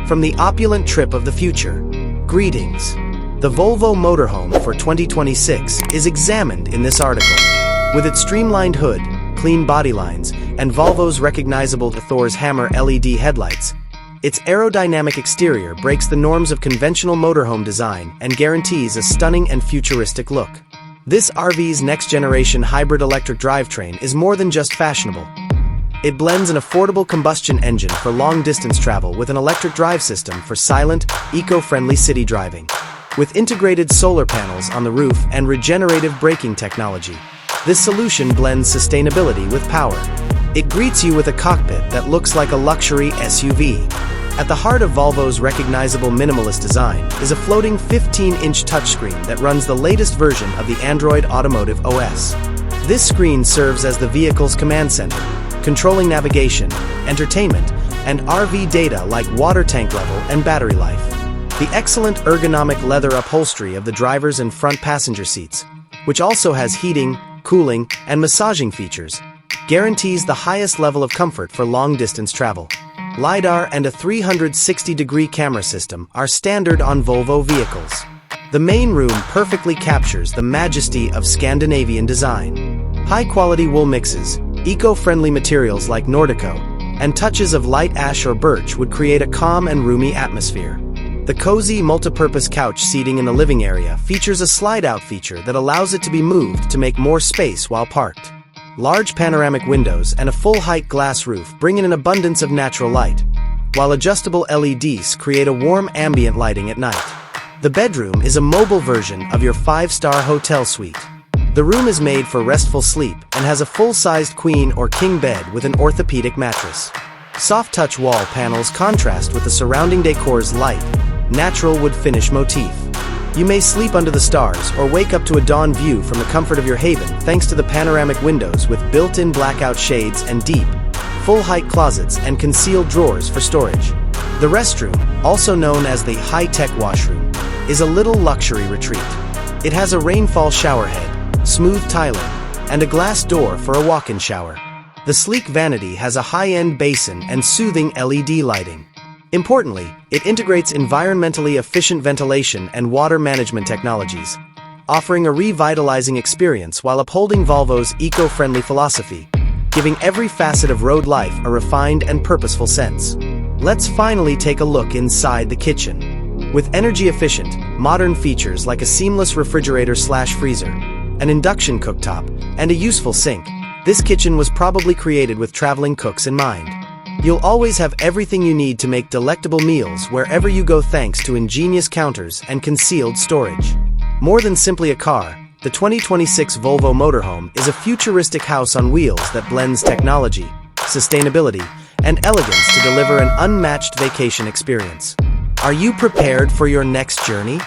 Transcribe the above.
from the opulent trip of the future. Greetings. The Volvo Motorhome for 2026 is examined in this article. With its streamlined hood, clean body lines, and Volvo's recognizable Thor's hammer LED headlights, its aerodynamic exterior breaks the norms of conventional motorhome design and guarantees a stunning and futuristic look. This RV's next-generation hybrid electric drivetrain is more than just fashionable. It blends an affordable combustion engine for long-distance travel with an electric drive system for silent, eco-friendly city driving. With integrated solar panels on the roof and regenerative braking technology, this solution blends sustainability with power. It greets you with a cockpit that looks like a luxury SUV. At the heart of Volvo's recognizable minimalist design is a floating 15-inch touchscreen that runs the latest version of the Android Automotive OS. This screen serves as the vehicle's command center, controlling navigation, entertainment, and RV data like water tank level and battery life. The excellent ergonomic leather upholstery of the driver's and front passenger seats, which also has heating, cooling, and massaging features, guarantees the highest level of comfort for long-distance travel. LiDAR and a 360-degree camera system are standard on Volvo vehicles. The main room perfectly captures the majesty of Scandinavian design. High-quality wool mixes, eco-friendly materials like Nordico, and touches of light ash or birch would create a calm and roomy atmosphere. The cozy, multipurpose couch seating in the living area features a slide-out feature that allows it to be moved to make more space while parked. Large panoramic windows and a full-height glass roof bring in an abundance of natural light, while adjustable LEDs create a warm ambient lighting at night. The bedroom is a mobile version of your 5-star hotel suite. The room is made for restful sleep and has a full-sized queen or king bed with an orthopedic mattress. Soft-touch wall panels contrast with the surrounding decor's light, natural wood finish motif. You may sleep under the stars or wake up to a dawn view from the comfort of your haven thanks to the panoramic windows with built-in blackout shades and deep, full-height closets and concealed drawers for storage. The restroom, also known as the high-tech washroom, is a little luxury retreat. It has a rainfall shower head, smooth tiling, and a glass door for a walk-in shower. The sleek vanity has a high-end basin and soothing LED lighting. Importantly, it integrates environmentally efficient ventilation and water management technologies, offering a revitalizing experience while upholding Volvo's eco-friendly philosophy, giving every facet of road life a refined and purposeful sense. Let's finally take a look inside the kitchen. With energy-efficient, modern features like a seamless refrigerator/freezer, an induction cooktop, and a useful sink, this kitchen was probably created with traveling cooks in mind. You'll always have everything you need to make delectable meals wherever you go thanks to ingenious counters and concealed storage. More than simply a car, the 2026 Volvo Motorhome is a futuristic house on wheels that blends technology, sustainability, and elegance to deliver an unmatched vacation experience. Are you prepared for your next journey?